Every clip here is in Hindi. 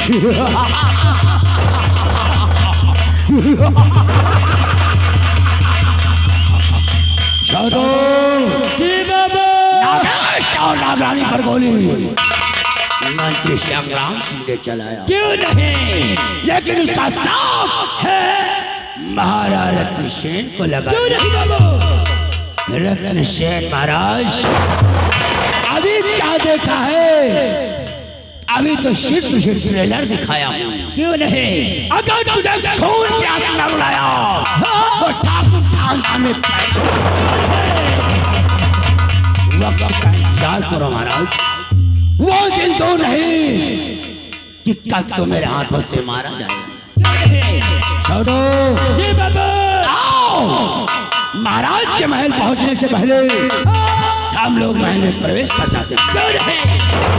छोड़ो जी बाबा। नागेश और नागरानी पर गोली मंत्री संग्राम सिंह ने चलाया। क्यों नहीं, लेकिन उसका साथ है महाराज रत्न सेन को लगा। क्यों नहीं बाबू। रत्न सेन महाराज अभी क्या देखा है, अभी तो सिर्फ तुझे ट्रेलर दिखाया हूँ। क्यों नहीं, अगर तुझे खून के आंसू न रुलाया तो ठाकुर खानदान में वक्त का इंतजार करो महाराज। वो दिन तो नहीं कि कब तो मेरे हाथों से मारा जाएगा। क्यों नहीं। छोड़ो जी बाबा। आओ, महाराज के महल पहुंचने से पहले हम लोग महल में प्रवेश कर जाते हैं। क्यों नहीं,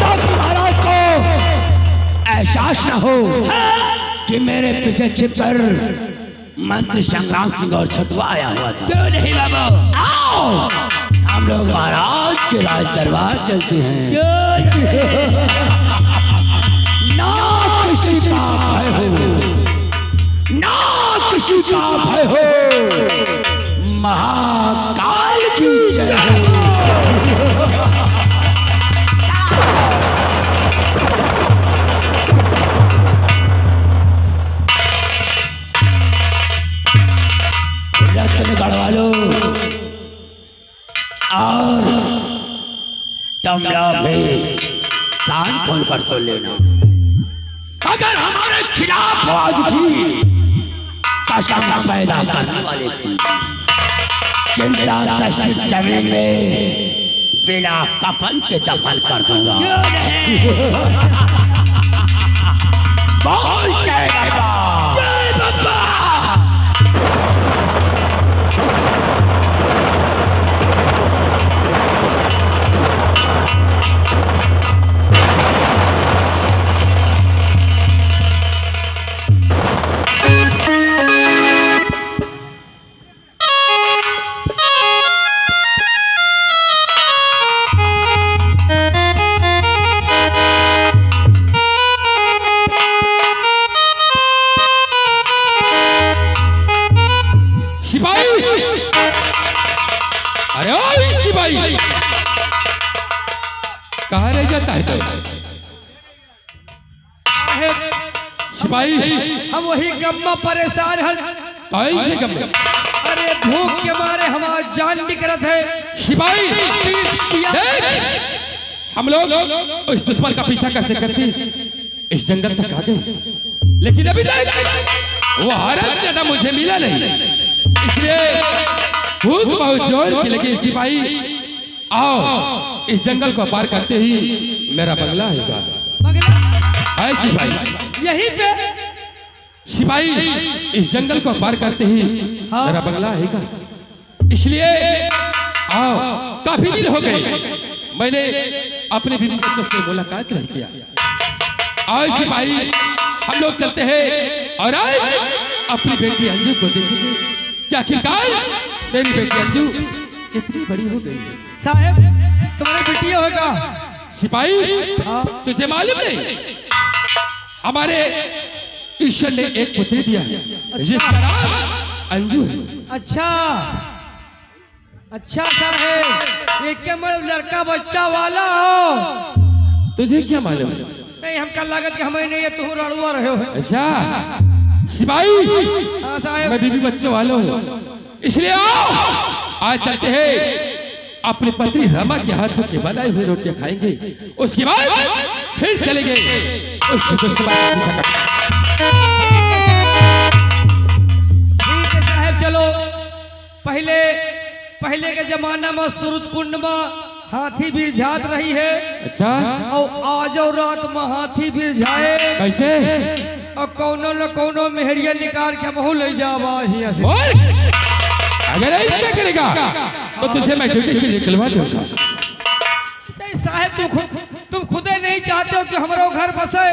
ताकि महाराज को एहसास न हो कि मेरे पीछे छिपकर मंत्री संग्राम सिंह और छटुआ आया हुआ था। क्यों नहीं बाबू। आओ, हम लोग महाराज के राज दरबार चलते हैं। क्यों नहीं। ना किसी का भय हो, ना किसी का भय हो, महाकाल की जय हो। रत्नगढ़ वालों और तुम लोग भी कान खोल कर सुन लेना। अगर हमारे खिलाफ आवाज उठी, कसम पैदा करने वाले की चिंता तस्वीर जमीन में बिना कफन के दफन कर दूंगा। क्यों नहीं। बोल जय बाबा। जय बाबा। कहाँ रह जाता है तो सिपाही। हम वही गम्मा परेशान हैं। कौन से गम में? अरे भूख के मारे हमारा जान निकलत है। सिपाही प्लीज देख, हम लोग उस दुश्मन का पीछा करते करते इस जंगल तक आ गए, लेकिन अभी तक वो हरम ज्यादा मुझे मिला नहीं, इसलिए भूख बहुत जोर की लगी। सिपाही आओ, इस जंगल को पार करते ही मेरा बंगला आएगा। है सिपाही यहीं पे। सिपाही इस जंगल को पार करते ही मेरा बंगला आएगा, इसलिए आओ। काफी दिन हो गए मैंने अपने बीवी बच्चों से मुलाकात नहीं किया। आज सिपाही हम लोग चलते हैं और आज अपनी बेटी अंजू को देखेंगे कि आखिरकार मेरी बेटी अंजू कितनी बड़ी हो गई है। साहब तुम्हारी बेटी होगा। सिपाही तुझे मालूम नहीं, हमारे ईश्वर ने एक पुत्री दिया है जिसका नाम अंजू है। अच्छा अच्छा साहब, ये क्या मतलब लड़का बच्चा वाला हो? तुझे क्या मालूम है? नहीं हमका लागत कि हमें नहीं है, तुम लड़ुआ रहे हो। अच्छा सिपाही, हाँ साहब। मैं बीबी बच्चों वाला हूँ, इसलिए आओ आज चलते हैं अपनी पत्नी रमा के हाथों की बनाई हुई रोटियां खाएंगे, उसके बाद फिर चलेंगे उस दुश्मन का पीछा करने। ठीक है साहब, चलो। पहले के जमाना में सुरत कुंड में हाथी भी जात रही है। अच्छा, और आज और रात में हाथी भी जाए कैसे? और कौनो न कौनो मेहरिया निकाल के बहु ले जावा हिया से। अगर ऐसा करेगा तो तुझे मैं ड्यूटी से निकलवा दूंगा। सही साहब, तुम खुदे नहीं चाहते हो कि हमारा घर बसे।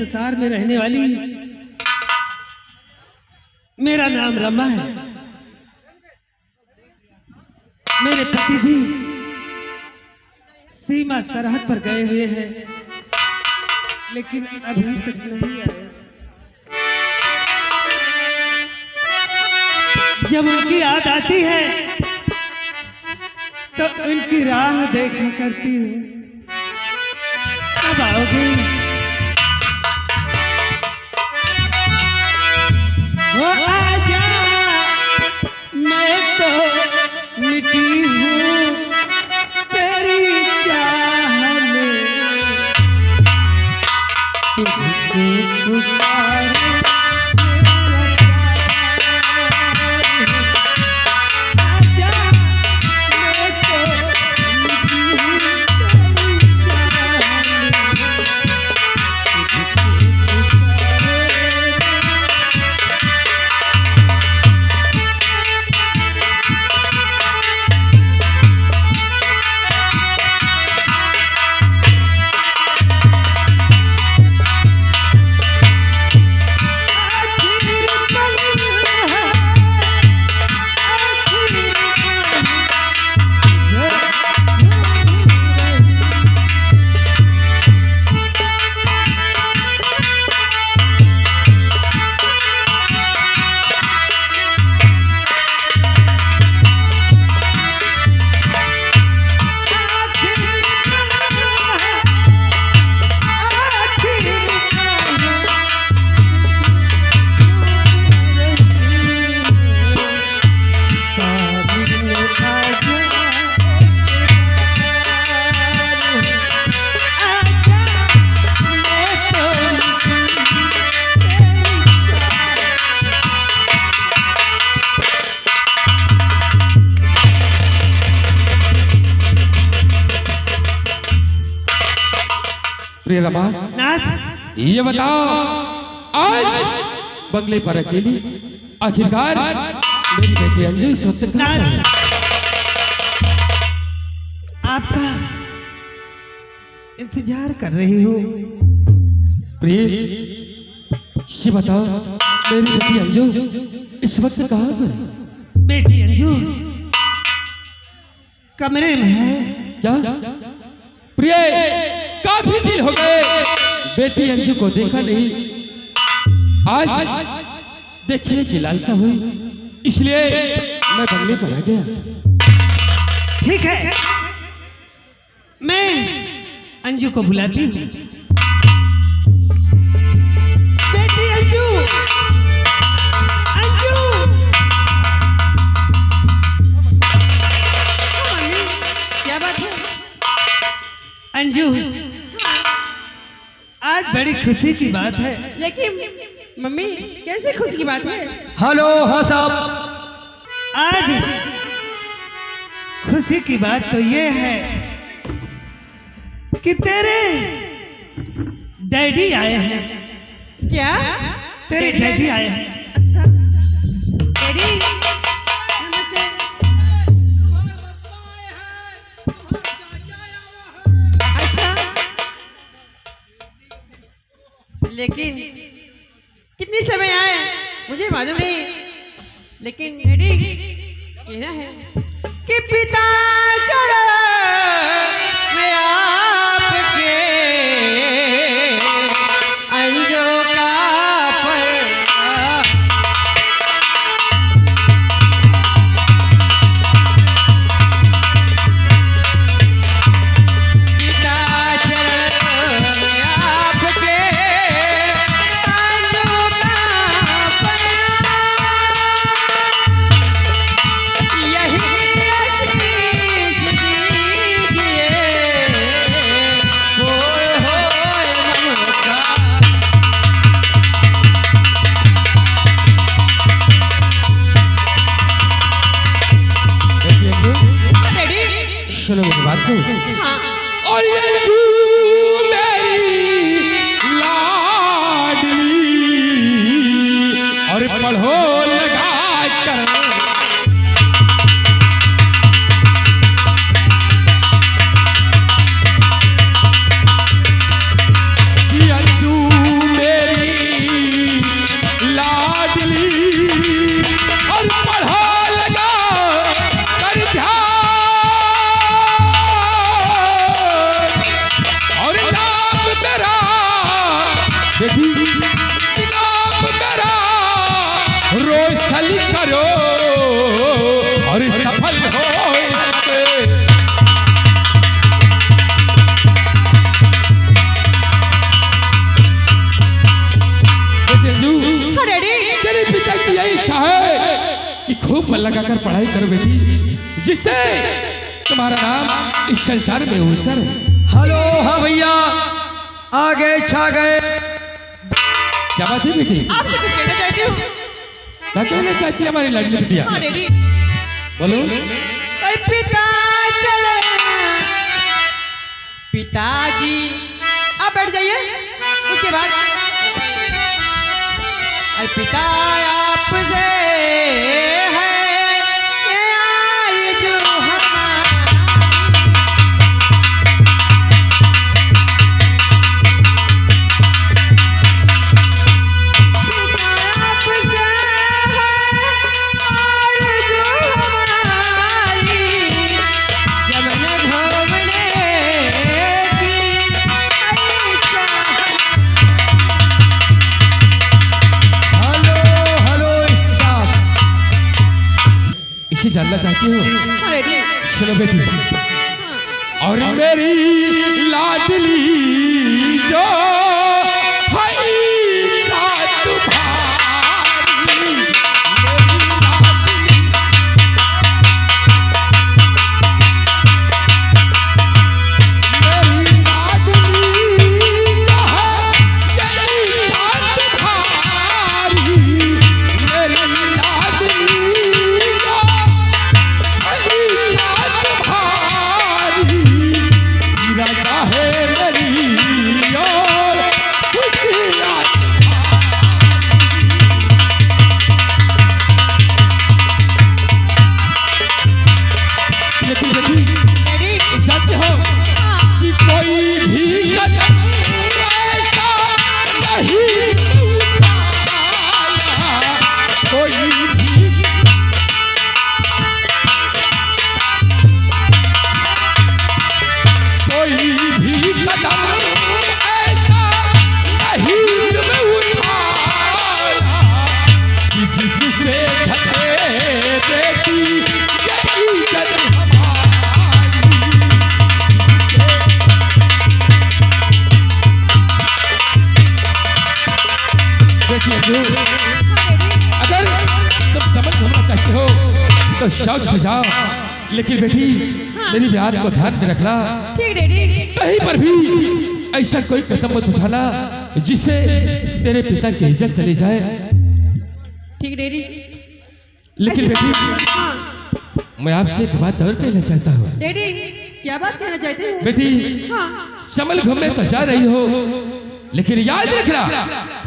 संसार में रहने वाली, मेरा नाम रमा है। मेरे पति जी सीमा सरहद पर गए हुए हैं, लेकिन अभी तक नहीं आए। जब उनकी याद आती है तो उनकी राह देखा करती हूँ, कब आओगे? वो आजा, मैं तो मिटी हूँ तेरी चाह में, तुझको पुकारे प्रिय रमा, नाथ, ये बताओ आज बंगले पर अकेली आखिरकार मेरी बेटी अंजू इस वक्त कहाँ पर है? आपका इंतजार कर रही हूँ। प्रिय, ये बताओ मेरी बेटी अंजू इस वक्त कहाँ पर है? बेटी अंजू कमरे में है। क्या प्रिय, काफी दिन हो गए बेटी अंजू को देखा नहीं। आज देखने की लालसा हुई, इसलिए मैं बंगले पर आ गया। ठीक है, मैं अंजू को बुलाती हूँ। बेटी अंजू, अंजू। मम्मी क्या बात है? अंजू, आज बड़ी खुशी की बात है। लेकिन मम्मी कैसे खुशी की बात है? हेलो, हाँ साहब। आज खुशी की बात तो ये है कि तेरे डैडी आए हैं। क्या? तेरे डैडी आए हैं। अच्छा डैडी, नमस्ते। अच्छा, लेकिन कितनी समय आए मुझे मालूम नहीं, लेकिन डैडी कहना है कि पिता चरण में आपके अंजू का पड़ा। पिता चरण में आपके अंजू का पड़ा। यही आशीष दीजिए, होए होए मन का। बेटी अंजू, डैडी, सुनो मेरी बात को। हाँ और ये अंजू मेरी लाडली, और पढ़ो लगा कर ये अंजू लगाकर पढ़ाई करो बेटी, जिससे तुम्हारा नाम इस संसार में ऊंचा रहे। हेलो, हाँ भैया, आ गए, छा गए। क्या बात है बेटी? आपसे कुछ कहना चाहती हूँ। क्या कहना चाहती है हमारी लाडली बिटिया? हाँ डैडी। बोलो। पिता चले, पिताजी आप बैठ जाइए। उसके बाद अरे पिता आपसे है ये जो इसे जानना चाहती हो? सुनो बेटी, और मेरी लाडली जो है इच्छा तुम्हारी, मेरी लाडली जो है यही इच्छा तुम्हारी, मेरी लाडली राजा है मेरी और जानते हो कि कोई भी कदम ऐसा नहीं उठाया, कोई भी कदम ऐसा नहीं तुम्हें उठाया कि जिससे घटे बेटी ये इज्जत हमारी, बेटी अगर तुम चमन घूमना चाहते हो तो शौक से जाओ, लेकिन बेटी मेरी बात को ध्यान में रखना। ठीक डैडी। कहीं पर भी ऐसा कोई कदम मत उठाना जिससे तेरे पिता की इज्जत चली जाए। ठीक डैडी। लेकिन बेटी हाँ मैं आपसे एक बात और कहना चाहता हूँ। डैडी, क्या बात कहना चाहते हो? बेटी हाँ चमल घूमने तो जा रही हो, लेकिन याद रखना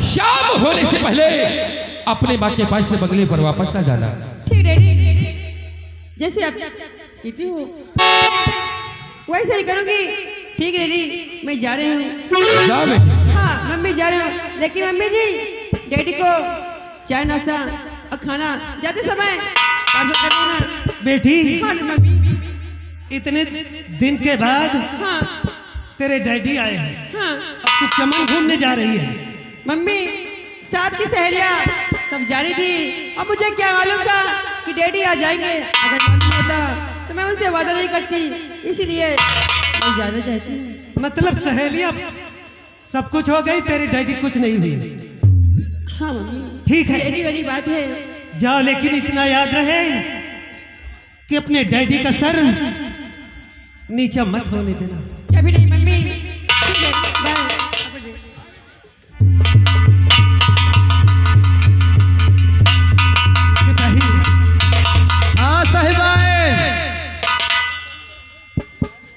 शाम होने से पहले अपने माँ के पास से बंगले पर वापस आ जाना। ठीक डैडी, जैसे आप कहती हो वैसे ही करूँगी। ठीक डैडी, मैं जा रही हूँ। जाओ बेटी। हाँ मम्मी जा रही हूँ, लेकिन मम्मी जी डैडी को चाय नाश्ता और खाना जाते समय पार्सल कर देना। बेटी हाँ मम्मी। इतने दिन के बाद हाँ तेरे डैडी आए हैं, हाँ अब तू चमन घूमने जा रही है। मम्मी साथ की सहेलियाँ सब जा रही थी और मुझे क्या मालूम था कि डैडी आ जाएंगे। अगर मालूम होता तो मैं उनसे वादा नहीं करती, इसीलिए मैं जाना चाहती हूँ। मतलब सहेलियां सब कुछ हो गई, तेरी डैडी कुछ नहीं हुई। हाँ मम्मी ठीक है डैडी वाली बात है। जाओ, लेकिन इतना याद रहे कि अपने डैडी का सर नीचा मत होने देना। कभी नहीं मम्मी। ठीक है बाय। सिपाही हाँ साहिबाए,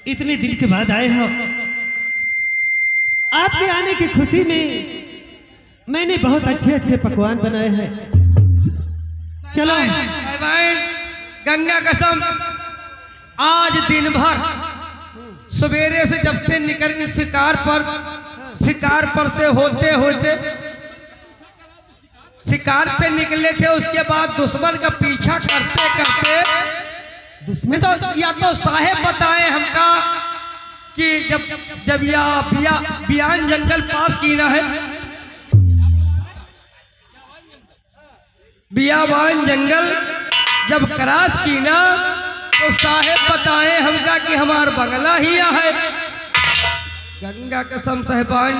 इतने दिन के बाद आए हो, आपके आने की खुशी में मैंने बहुत अच्छे अच्छे पकवान बनाए हैं। चलो साहिबाए, गंगा कसम आज दिन भर सवेरे से जब से निकल शिकार पर से होते होते शिकार पे निकले थे, उसके बाद दुश्मन का पीछा करते करते दुश्मन तो या तो साहेब बताए हमका कि जब बियान जंगल पास कीना है, बियाबान जंगल जब क्रॉस कीना तो साहेब बताए हमका कि हमार बंगला ही है। गंगा कसम साहिबान,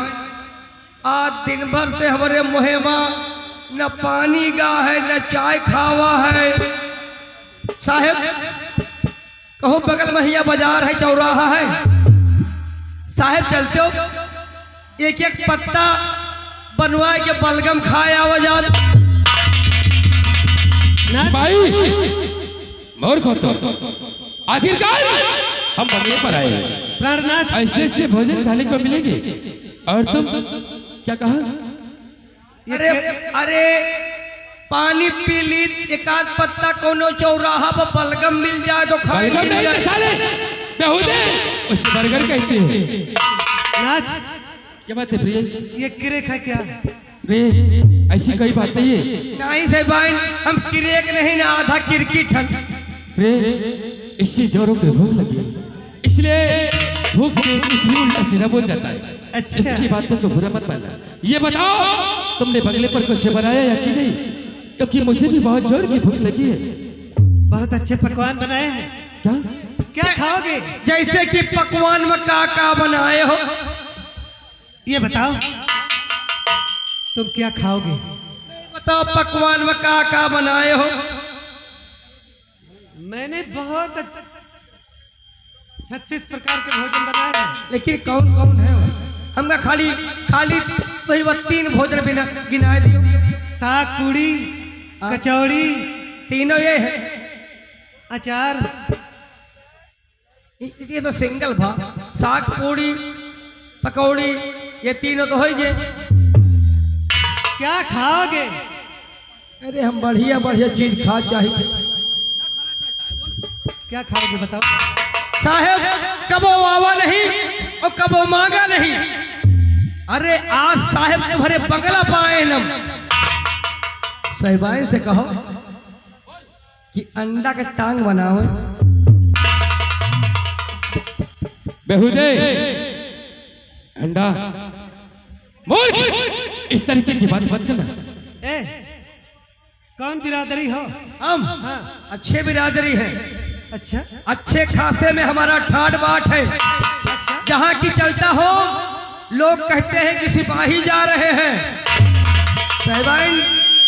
आज दिन भर से हमारे मुहेमा न पानी गा है न चाय खावा है। साहेब कहो बगल में हिया बाजार है, चौराहा है, साहेब चलते हो एक एक पत्ता बनवाए के बलगम खाए आवाजात। सिपाही मूर्ख हो तो आखिरकार हम बंगले पर आए हैं। प्राणनाथ, ऐसे अच्छे भोजन खाने को मिलेंगे और तुम क्या कहा? अरे अरे पानी पी ली, एक आध पत्ता कोनो चौराहा पर बलगम मिल जाए तो खाए बर्गर मिल नहीं जाए। तो साले बेहुदे उसे बर्गर कहते हैं। नाथ, क्या बात है प्रिय? ये क्रेक है क्या? प्रिय ऐसी कोई बात नहीं है। नहीं साहबान, हम क्रिएक नहीं ना, आधा किरकिट हन। प्रिय इससे जोरों की भूख लगी, इसलिए भूख में कुछ भी उल्टा सीधा बोल जाता है। अच्छा। इसकी बातों को बुरा मत मानना। ये बताओ तुमने बंगले पर कुछ बनाया या कि नहीं? क्योंकि मुझे भी बहुत जोर की भूख लगी है। बहुत अच्छे पकवान बनाए हैं। क्या? क्या खाओगे? जैसे कि पकवान में का बनाए हो? ये बताओ तुम क्या खाओगे? बताओ पकवान में का बनाए हो? मैंने बहुत 36 प्रकार के भोजन बनाए हैं। लेकिन कौन कौन है वो? हमका खाली खाली वही 3 भोजन बिना गिनाए दियो। साग, पूड़ी, कचौड़ी, तीनों ये है। अचार। ये तो सिंगल भा, साग पूड़ी पकौड़ी ये तीनों तो हो गए। क्या खाओगे? अरे हम बढ़िया बढ़िया चीज खा चाहे थे। क्या खाओगे बताओ? साहेब कबो आवा नहीं और कबो मांगा नहीं। अरे आज साहेब तुम्हारे बंगला पाए नम। साहिबाइन से कहो कि अंडा का टांग बनाओ। बेहुदे अंडा मूर्ख, इस तरीके की बात मत करना। ए, कौन बिरादरी हो? हम हाँ। अच्छे बिरादरी हैं, अच्छा अच्छे खासे में हमारा ठाट बाट है। अच्छा। जहाँ की चलता हो लोग कहते हैं कि सिपाही जा रहे हैं। साहिबाइन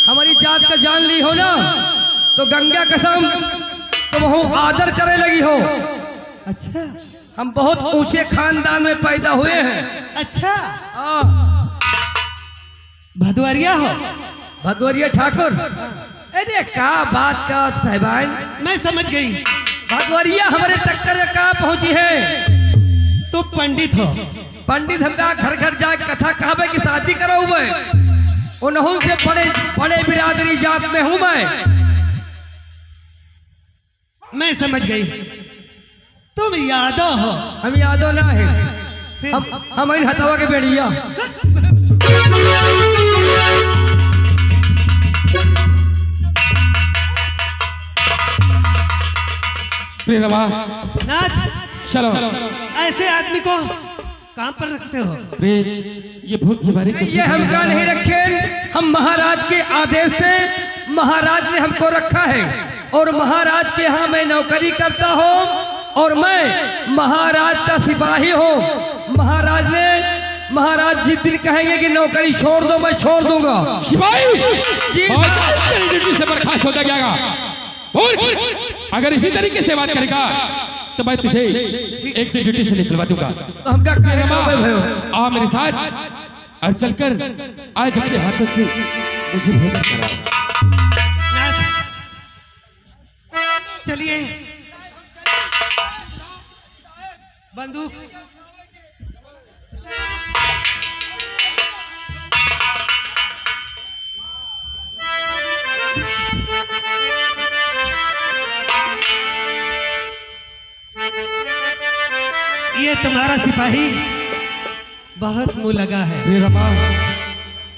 हमारी जात का जान ली हो ना तो गंगा कसम तुम हो आदर करे लगी हो। अच्छा हम बहुत ऊंचे खानदान में पैदा हुए हैं। अच्छा। हाँ, भदौरिया हो? भदौरिया ठाकुर। अरे क्या बात का साहिबाइन, मैं समझ गई। भदौरिया हमारे टक्कर में कहाँ पहुंची है? तुम पंडित हो? पंडित हमका घर घर जाके कथा कहबे की शादी करो मैं। उन्हों से बड़े बड़े बिरादरी जात में हूं मैं समझ गई। तुम यादव हो? हम यादव ना है, हम इन हथवा के बेड़िया। प्रियरमा नाथ, चलो। ऐसे आदमी को काम पर रखते हो? प्रिय ये भूख की बारी ये हमका नहीं रखे, हम महाराज के आदेश से महाराज ने हमको रखा है और महाराज के यहाँ मैं नौकरी करता हूँ और मैं महाराज का सिपाही हूँ। महाराज जिस दिन कहेंगे कि नौकरी छोड़ दो मैं छोड़ दूंगा। सिपाही जी तेरी ड्यूटी से बर्खास्त होता जाएगा। अगर इसी तरीके से बात करेगा तो मैं तुझे एक दिन ड्यूटी से निकलवा दूंगा। तो हमका कहना आ मेरे साथ और चलकर आज अपने हाथों से मुझे भोजन करा। नाथ, चलिए। बंदूक। ये तुम्हारा सिपाही बहुत मुंह लगा है। अरे रमा,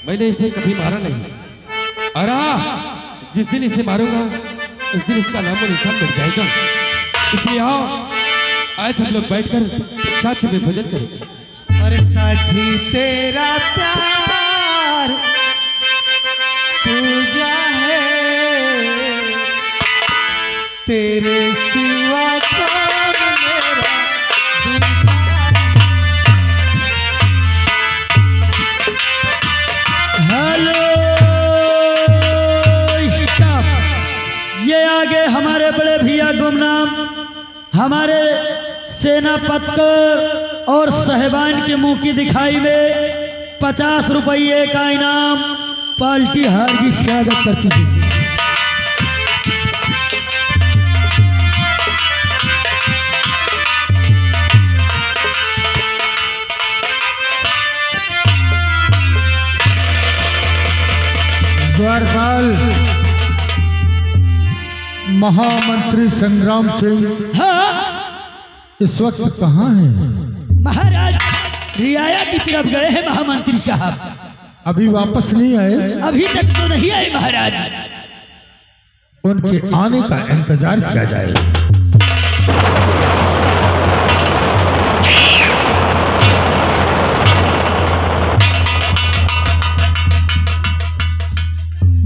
मैंने इसे कभी मारा नहीं और जिस दिन इसे मारूंगा उस दिन इसका नाम और निशान मिट जाएगा। इसलिए आओ आज हम लोग बैठकर साथ में भोजन करेंगे। और साथी तेरा प्यार पूजा है, तेरे सिवा कौन मेरा दूजा है। हेलो स्टाफ, ये आगे हमारे बड़े का गुमनाम हमारे सेनापतकर और साहिबान के मुंह की दिखाई में 50 रुपये का इनाम पार्टी हार की स्वागत करती है। द्वारपाल महामंत्री संग्राम सिंह हाँ इस वक्त कहाँ हैं? महाराज रियाया की तरफ गए हैं महामंत्री साहब। अभी वापस नहीं आए? अभी तक तो नहीं आए महाराज। उनके आने का इंतजार किया जाए।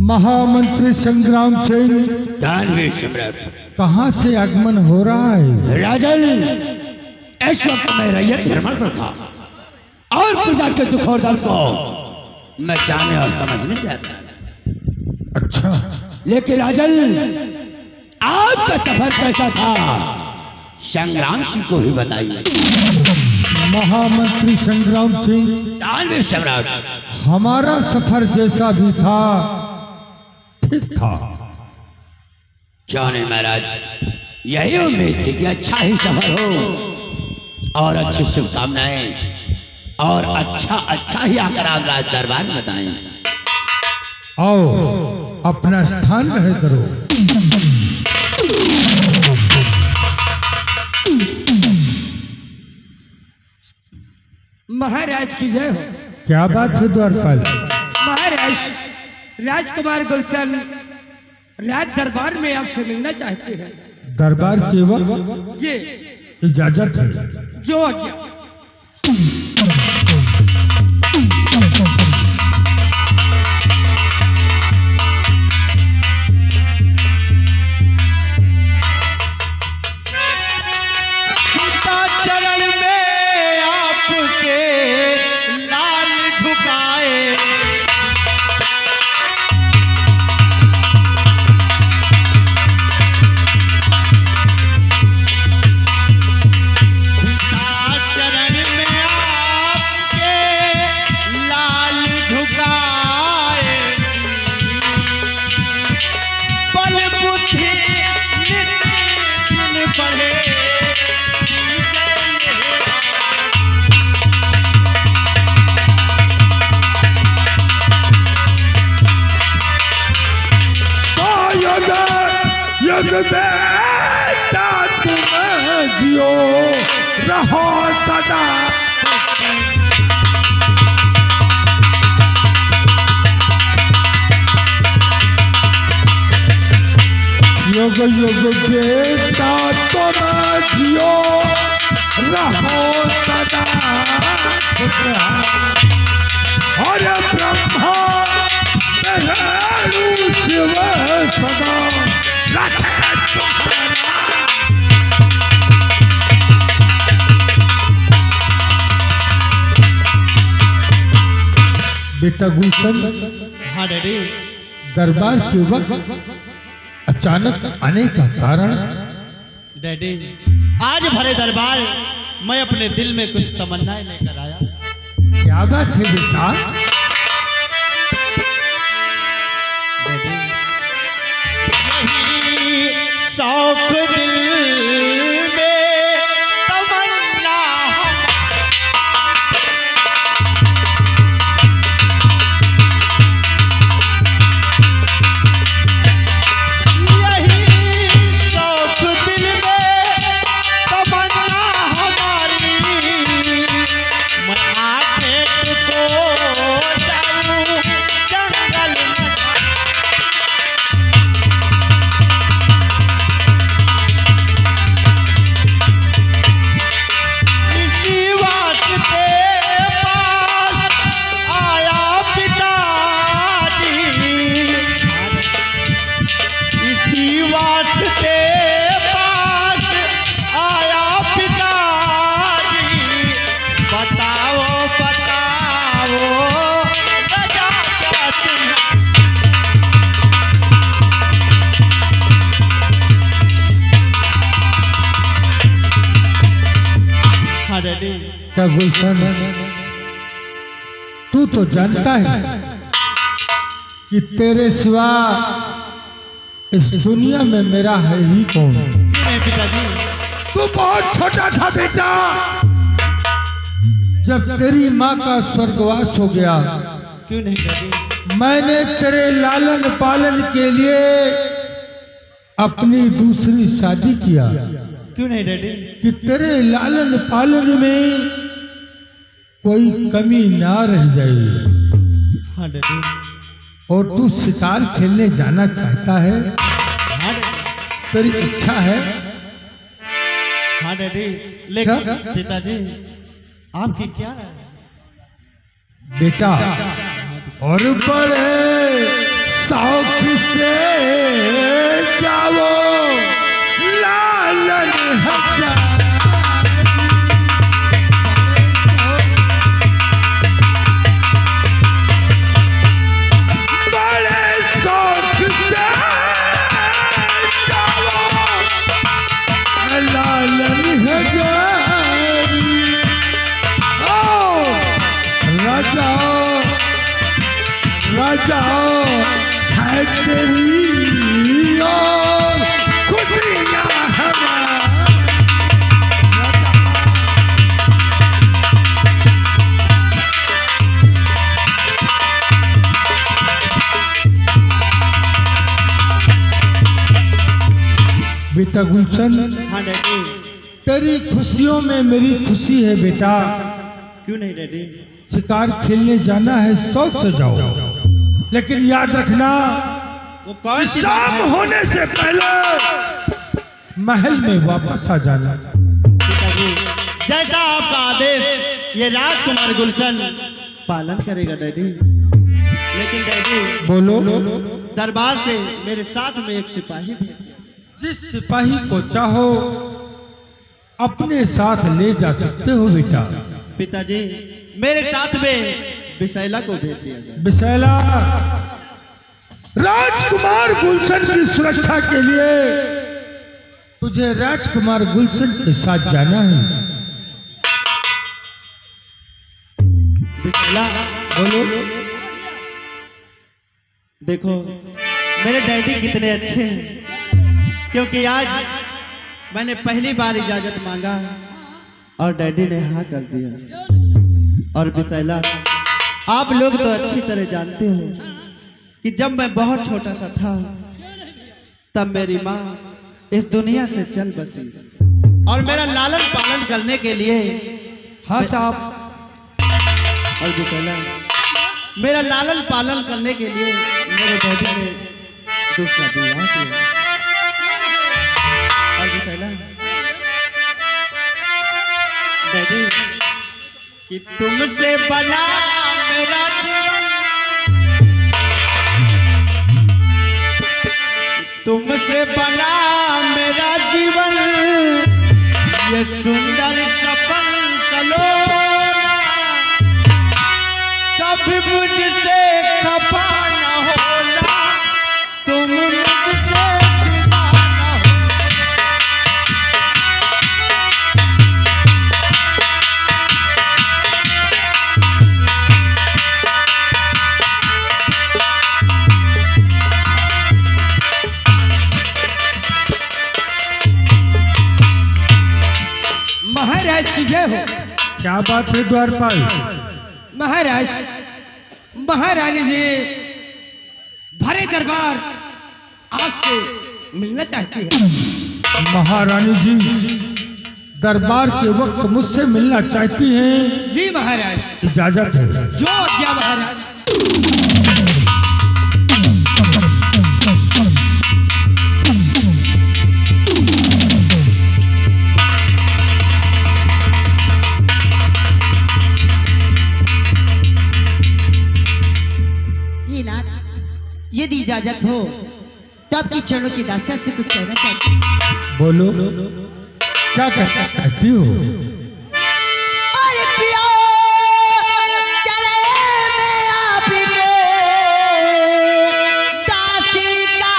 महामंत्री संग्राम सिंह दानवीर सम्राट कहाँ से आगमन हो रहा है? राजन, इस वक्त मैं रैयत भ्रमण पर था और प्रजा के दुख और दर्द को मैं जानने और समझने गया था। अच्छा, लेकिन राजन, आपका सफर कैसा था? संग्राम सिंह को ही बताइए। महामंत्री संग्राम सिंह, दानवीर सम्राट, हमारा सफर जैसा भी था ठीक था। क्यों नहीं महाराज, यही उम्मीद थी कि अच्छा ही सफर हो और अच्छी शुभकामनाएं और अच्छा ही आकर आप राज दरबार में बताएं। आओ अपना स्थान ग्रहण करो। महाराज की जय हो। क्या बात है द्वारपाल? महाराज, राजकुमार गुलशन राज दरबार में आपसे मिलना चाहते हैं। दरबार के वक्त जी, इजाजत है। जो आज्ञा। चरण में आपके लाल झुकाए, चरण में आपके लाल झुकाए, बल बुद्धि नित दिन बढ़े। जियो रहो सदा। युग युग बेटा तुम जियो रहो सदा। और ब्रह्मा विष्णु शिव सदा रखे तुम्हारा। बेटा गुलशन, हाँ डैडी। दरबार के वक्त अचानक आने का कारण? डैडी, आज भरे दरबार मैं अपने दिल में कुछ तमन्नाएं लेकर आया। क्या बात है बेटा? डैडी, यही शौक दिल में तमन्ना डैडी। क्या गुलशन, तू तो जानता है कि तेरे सिवा इस दुनिया में मेरा है ही कौन। क्यों नहीं पिताजी? तू बहुत छोटा था बेटा जब तेरी माँ का स्वर्गवास हो गया। क्यों नहीं डैडी? मैंने तेरे लालन पालन के लिए अपनी दूसरी शादी किया क्यों नहीं डैडी? कि तेरे लालन पालन में कोई कमी ना रह जाए। हाँ डैडी। और तू शिकार खेलने जाना चाहता है, हाँ डैडी। तेरी इच्छा है। हाँ डैडी, लेकिन क्या? पिताजी आपकी क्या राय है? बेटा, और बड़े शौक से जाओ लालन हजार। बड़े शौक से जाओ लालन हजार। राजा राजा है तेरी और खुशियाँ हमारी। बेटा गुलशन, हाँ डैडी। तेरी खुशियों में मेरी खुशी है बेटा। क्यों नहीं डैडी? शिकार खेलने जाना है, शौक से जाओ, लेकिन याद रखना वो कौन सी बात शाम है? होने से पहले महल में वापस आ जाना। पिताजी, जैसा आपका आदेश ये राजकुमार गुलशन पालन करेगा डैडी। लेकिन डैडी, बोलो। दरबार से मेरे साथ में एक सिपाही भी है। जिस सिपाही को चाहो अपने साथ ले जा सकते हो बेटा। पिताजी, मेरे साथ में विशैला को भेज दिया जाए। विशैला, राजकुमार गुलशन की सुरक्षा के लिए तुझे राजकुमार गुलशन के साथ जाना है। विशैला, बोलो। देखो मेरे डैडी कितने अच्छे हैं, क्योंकि आज मैंने पहली बार इजाजत मांगा और डैडी ने हाँ कर दिया। और विशैला, आप लोग तो अच्छी तरह जानते हो कि जब मैं बहुत छोटा सा था तब मेरी माँ इस दुनिया से चल बसी और मेरा लालन पालन करने के लिए, हाँ साहब, और विशैला, मेरा लालन पालन करने के लिए मेरे डैडी ने दूसरा विवाह किया। और विशैला, डैडी, कि तुमसे बना मेरा जीवन, तुमसे बना मेरा जीवन, ये सुंदर सपन चलो कभी मुझसे खपा न होना, तुम मुझसे जुदा न हो। महाराज की जय हो। क्या बात है द्वारपाल? महाराज, महारानी जी भरे दरबार आपसे मिलना चाहती है। महारानी जी दरबार के वक्त मुझसे मिलना चाहती हैं। जी महाराज। इजाजत है। जो आज्ञा महाराज। यदि इजाजत हो तो आपकी चरणों की दासिया से कुछ कहना चाहती हूँ। बोलो, क्या कहती हो? अरे पिया चले मैं आपके दासी का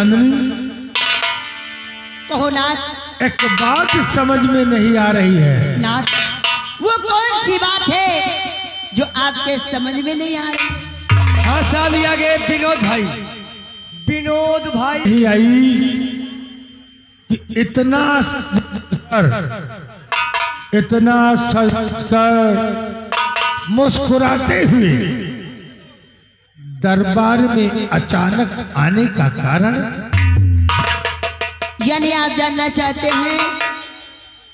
चांदनी, कहो नाथ। एक बात समझ में नहीं आ रही है। नाथ, वो कौन सी बात है जो आपके समझ में नहीं आ रही? हाँ साहब, ये आ गए विनोद भाई। विनोद भाई नहीं आई कि इतना सज कर मुस्कुराते हुए दरबार में अचानक आने का कारण? यानी आप जानना चाहते हैं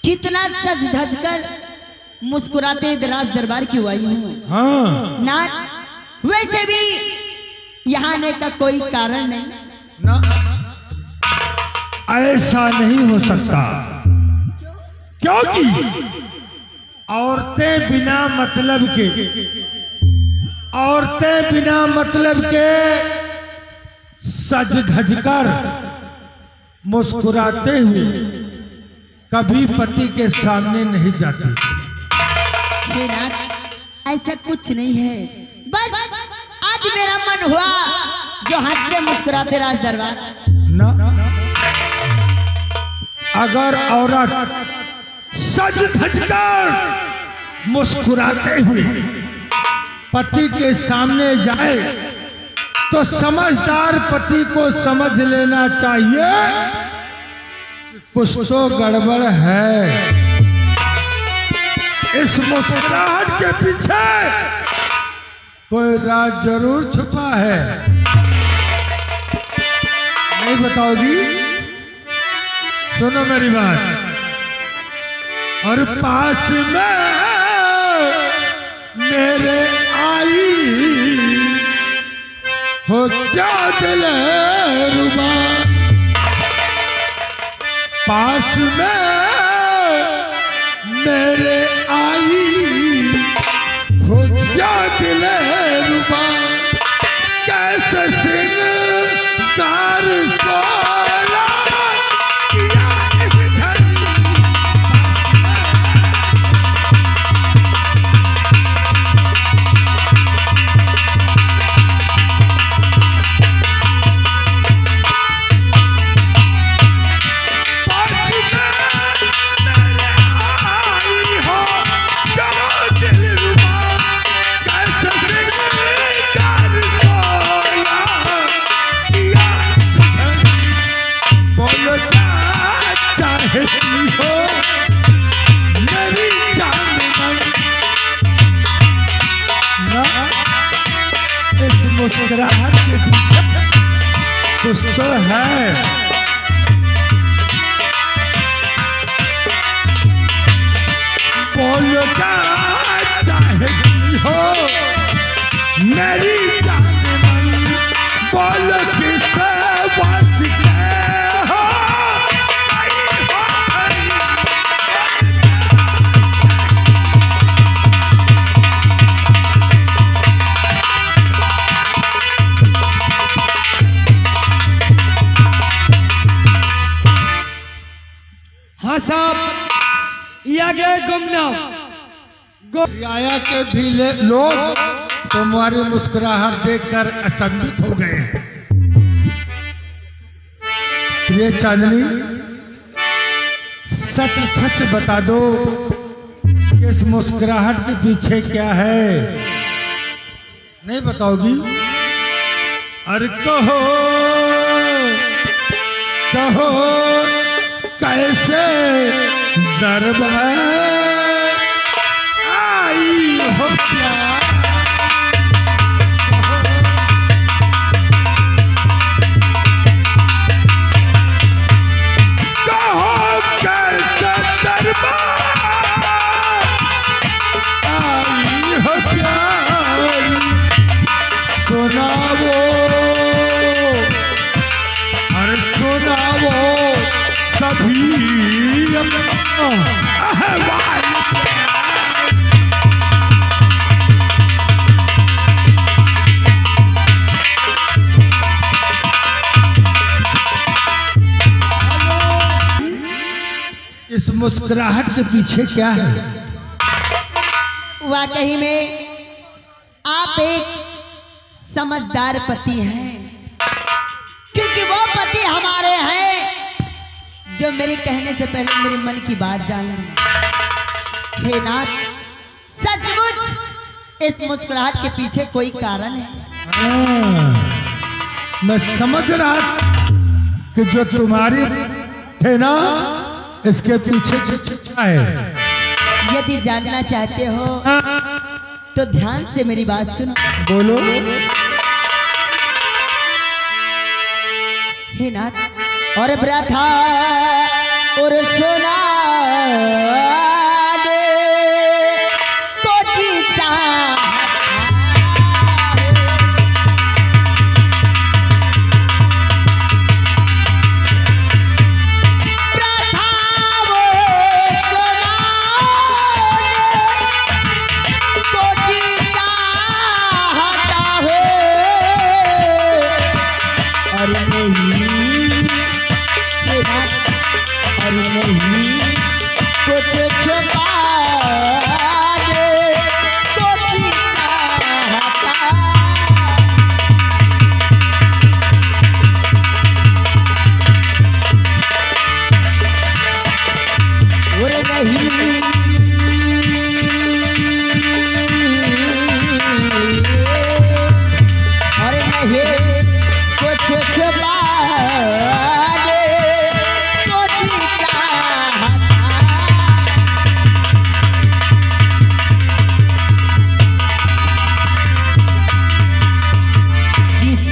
कितना सज धज कर मुस्कुराते दराज दरबार क्यों आई हूँ? हाँ नाथ, वैसे भी यहाँ आने का कोई कारण नहीं। ना, ऐसा नहीं हो सकता, क्योंकि औरतें बिना मतलब के सज धज कर मुस्कुराते हुए कभी पति के सामने नहीं जाती। हे नाथ, ऐसा कुछ नहीं है, बस आज मेरा मन हुआ जो हंसते मुस्कुराते राज दरबार। ना, अगर औरत सज धज कर मुस्कुराते हुए पति के सामने जाए तो समझदार पति को समझ लेना चाहिए कुछ तो गड़बड़ है। इस मुस्कुराहट के पीछे कोई राज जरूर छुपा है। नहीं बताओगी? सुनो मेरी बात। और पास में मेरे आई हो क्या दिल रुबा, पास में मेरे आई हो क्या दिल रुबा, कैसे सिंगार सोला किया इस घर। मुस्कुराहट के पीछे कुछ तो है। बोलो क्या चाहती हो मेरी जान मन, बोलो किससे वास्ते हो। हाँ साहब, ये आ गए गुमनाम। रियाया के भी लोग तुम्हारी मुस्कुराहट देखकर अचंभित हो गए हैं। प्रिय चांदनी, सच सच बता दो कि इस मुस्कुराहट के पीछे क्या है? नहीं बताओगी? अरे कहो कहो कैसे दरबार आई हो प्यार, कहो कैसे दरबार आई हो प्यार, सुनाओ अरे सुनाओ सभी अहवाल। इस मुस्कुराहट के पीछे क्या है? वाकई में आप एक समझदार पति हैं, क्योंकि कि वो पति हमारे हैं जो मेरे कहने से पहले मेरे मन की बात जान ली। हे नाथ, सचमुच इस मुस्कुराहट के पीछे कोई कारण है। मैं समझ रहा कि जो तुम्हारी है ना, इसके पीछे क्या है। यदि जानना चाहते हो तो ध्यान से मेरी बात सुनो। बोलो। हे नाथ, और ब्रथा और सुना दे को जी कुछ छुपा दे तो जी चाहता। और नहीं कुछ छुपा दे तो जी चाहता।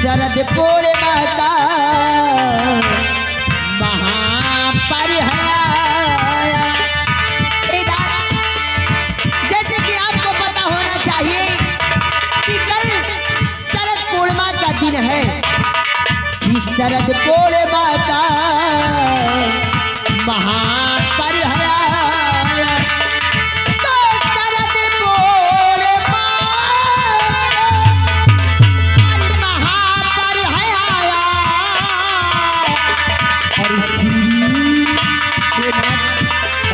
शरद पूर्णिमा का महापर्याय। जैसे कि आपको पता होना चाहिए कि कल शरद पूर्णिमा का दिन है। कि शरद पूर्णिमा का महापर्याय। तो शरद पूर्णिमा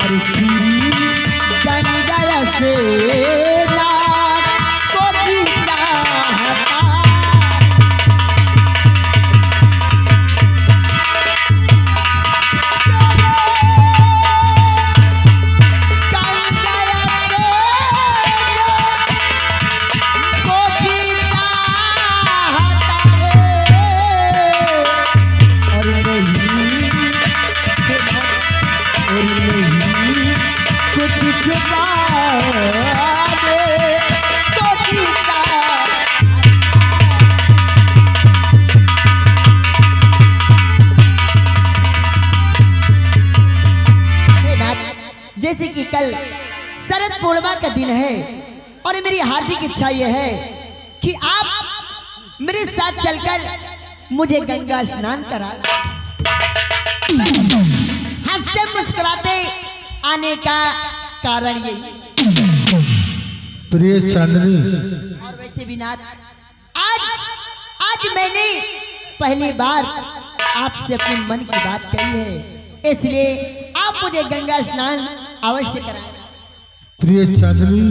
और श्री गंगा से रात को जी चाहता। जैसे कि कल शरद पूर्णिमा का दिन है और मेरी हार्दिक इच्छा यह है कि आप मेरे साथ चलकर मुझे गंगा स्नान करा। हंसते मुस्कुराते आने का कारण यही। प्रिय चांदनी, और वैसे भी नाथ, आज मैंने पहली बार आपसे अपने मन की बात कही है, इसलिए आप मुझे गंगा स्नान अवश्य कराएं। प्रिय चांदनी,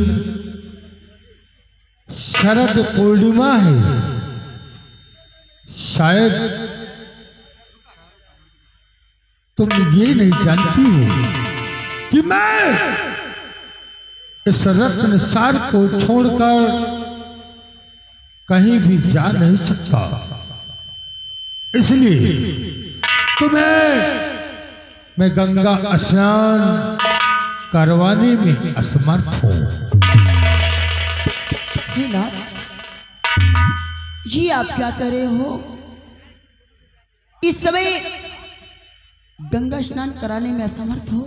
शरद पूर्णिमा है। शायद तुम ये नहीं जानती हो कि मैं इस रत्न सार को छोड़कर कहीं भी जा नहीं सकता, इसलिए तुम्हें मैं गंगा स्नान करवाने में असमर्थ हूं। हे नाथ, ये आप क्या कर रहे हो? इस समय गंगा स्नान कराने में असमर्थ हो?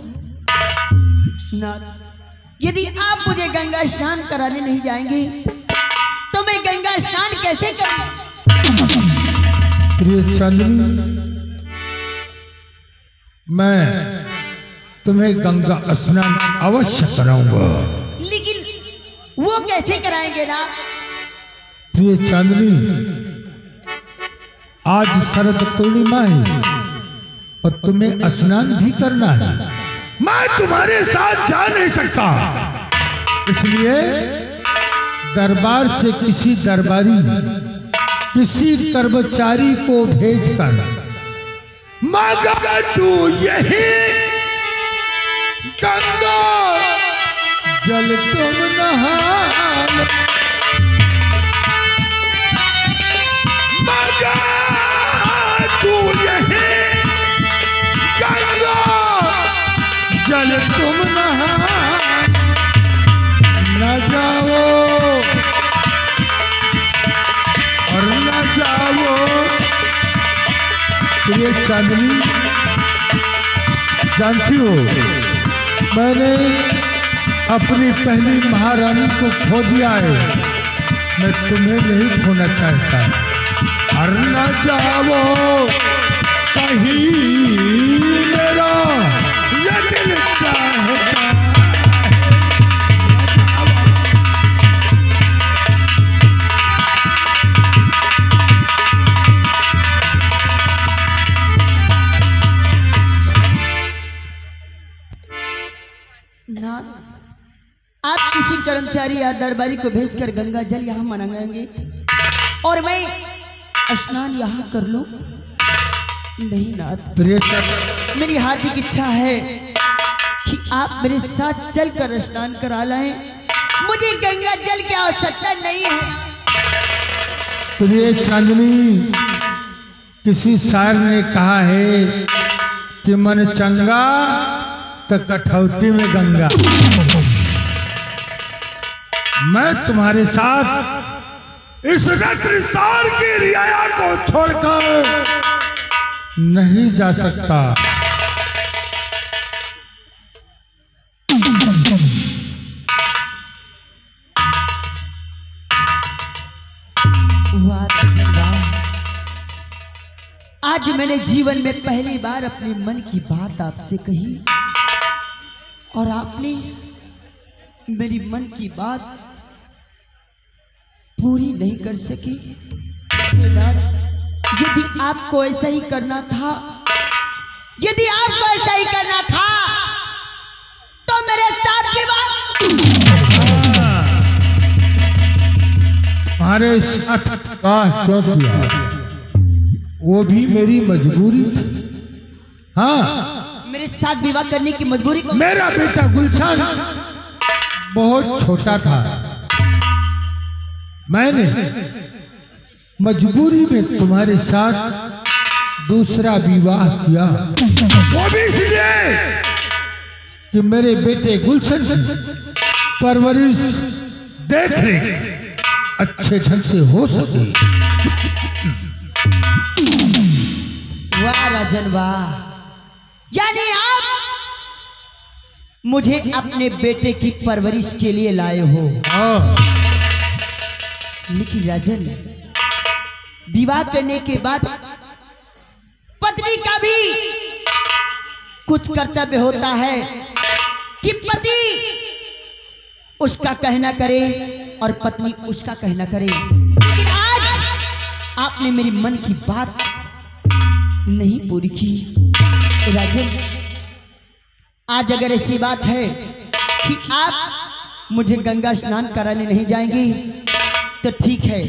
नाथ, यदि आप मुझे गंगा स्नान कराने नहीं जाएंगे तो मैं गंगा स्नान कैसे करूं? प्रिय चांदनी, मैं तुम्हें गंगा स्नान अवश्य कराऊंगा। लेकिन वो कैसे कराएंगे ना? प्रिय चांदनी, आज शरद पूर्णिमा है और तुम्हें स्नान भी करना है। मैं तुम्हारे साथ जा नहीं सकता, इसलिए दरबार से किसी दरबारी, किसी कर्मचारी को भेजकर मांगा तू यही गंगा जल तुम नहा लो। मांगा तू यही गंगा जल तुम नहा न जाओ और न जाओ। ये चांदनी जानती हो, मैंने अपनी पहली महारानी को खो दिया है, मैं तुम्हें नहीं खोना चाहता। और न जाओ कहीं मेरा ये दिल चाहता। नाथ, आप किसी कर्मचारी या दरबारी को भेजकर गंगा जल यहाँ मंगाएंगे और मैं स्नान यहाँ कर लूं? नहीं नाथ, मेरी हार्दिक इच्छा है कि आप मेरे साथ चलकर स्नान करा लाएं। मुझे गंगा जल की आवश्यकता नहीं है। प्रिय चांदनी, किसी शायर ने कहा है कि मन चंगा तो कठौती में गंगा। मैं तुम्हारे साथ इस रत्नसार की रियाया को छोड़कर नहीं जा सकता। वाह राजन वाह, आज मैंने जीवन में पहली बार अपने मन की बात आपसे कही और आपने मेरी मन की बात पूरी नहीं कर सकी। हे नाथ, यदि आपको ऐसा ही करना था, यदि आपको ऐसा ही करना था तो मेरे साथ विवाह। तुम्हारे साथ विवाह क्यों किया? वो भी मेरी मजबूरी थी। हाँ, मेरे साथ विवाह करने की मजबूरी को मेरा बेटा गुलशन बहुत छोटा था, मैंने मजबूरी में तुम्हारे साथ दूसरा विवाह किया। वो भी इसलिए कि मेरे बेटे गुलशन की परवरिश देख रेख अच्छे ढंग से हो सके। वाह राजन वाह, यानी आप मुझे अपने बेटे की परवरिश के लिए लाए हो। लेकिन राजन, विवाह करने के बाद पत्नी का भी कुछ कर्तव्य होता है कि पति उसका कहना करे और पत्नी उसका कहना करे। लेकिन आज आपने मेरी मन की बात नहीं पूरी की। राजन, आज अगर ऐसी बात है कि आप मुझे गंगा स्नान कराने नहीं जाएंगी तो ठीक है,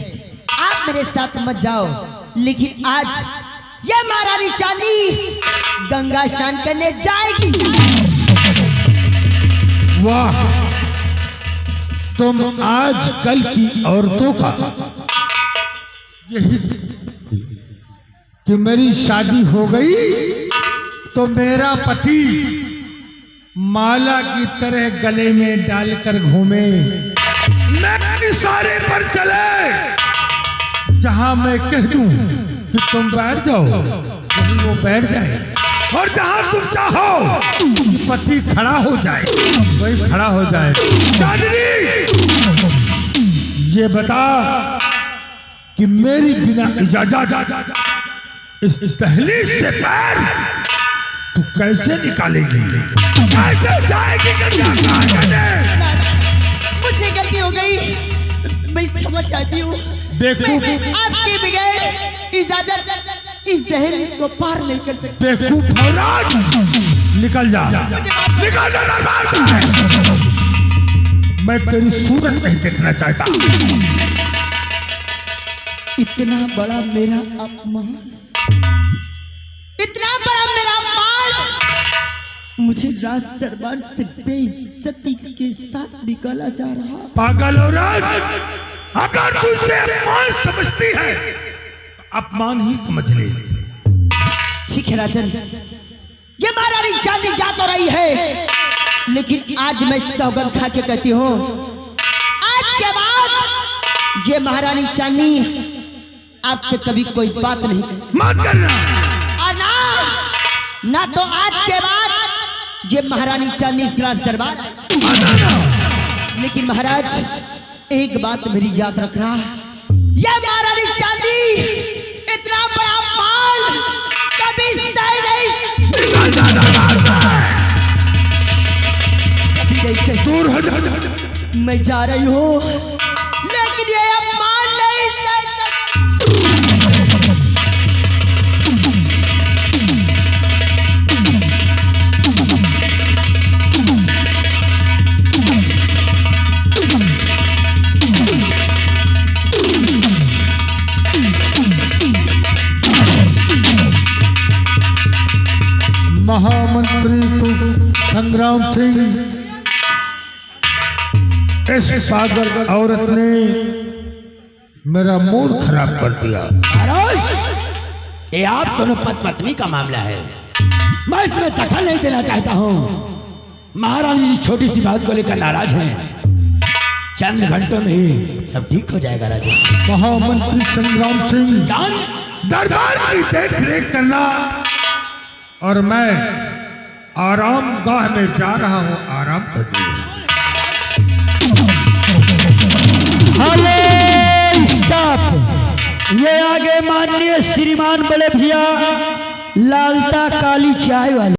आप मेरे साथ मत जाओ। लेकिन आज यह महारानी चांदी गंगा स्नान करने जाएगी। वाह, तुम आज कल की औरतों का यही कि मेरी शादी हो गई तो मेरा पति माला की तरह गले में डालकर घूमे, मैं इशारे पर चले, जहां मैं कह दूं कि तुम बैठ जाओ वहीं वो बैठ जाए, और जहां तुम चाहो पति खड़ा हो जाए वही खड़ा हो जाए। चांदनी, ये बता कि मेरी बिना इजाजत इस दहलीज से पैर तू कैसे निकालेगी? कैसे जाएगी गंगा घाट? मुझसे गलती हो गई, मैं क्षमा चाहती हूँ। मैं आपके बगैर इजाजत इस दहलीज को पार नहीं कर सकती। बेवकूफ औलाद, निकल जा, निकल जा दरबार से। मैं तेरी सूरत नहीं देखना चाहता। इतना बड़ा मेरा अपमान, इतना बड़ा मेरा माल मुझे राज दरबार से बेइज्जती के साथ निकाला जा रहा। पागल औरत, अगर तू इसे अपमान समझती है तो अपमान ही समझ ले। ठीक है राजन, ये महारानी चांदी जा तो रही है, लेकिन आज मैं सौगंध खा के कहती हूँ, आज के बाद ये महारानी चांदी आपसे कभी कोई बात नहीं मत करना। और ना तो आज के बाद ये महारानी चांदी राज दरबार। लेकिन महाराज एक बात मेरी याद रखना, ये महारानी चांदी इतना बड़ा माल कभी सही नहीं, कभी नहीं से दूर हो जा। मैं जा रही हूँ, लेकिन ये अपमान नहीं सह सकता। महामंत्री तू संग्राम सिंह, इस पागल औरत ने मेरा मूड खराब कर दिया। महाराज, ये आप दोनों पति पत्नी का मामला है, मैं इसमें दखल नहीं देना चाहता हूँ। महारानी जी छोटी सी बात को लेकर नाराज हैं, चंद घंटों में ही सब ठीक हो जाएगा राजा। महामंत्री संग्राम सिंह, दान दरबार की देख रेख करना और मैं आराम गाह में जा रहा हूँ आराम करने। ये आगे माननीय श्रीमान बड़े भैया लालता काली चाय वाले।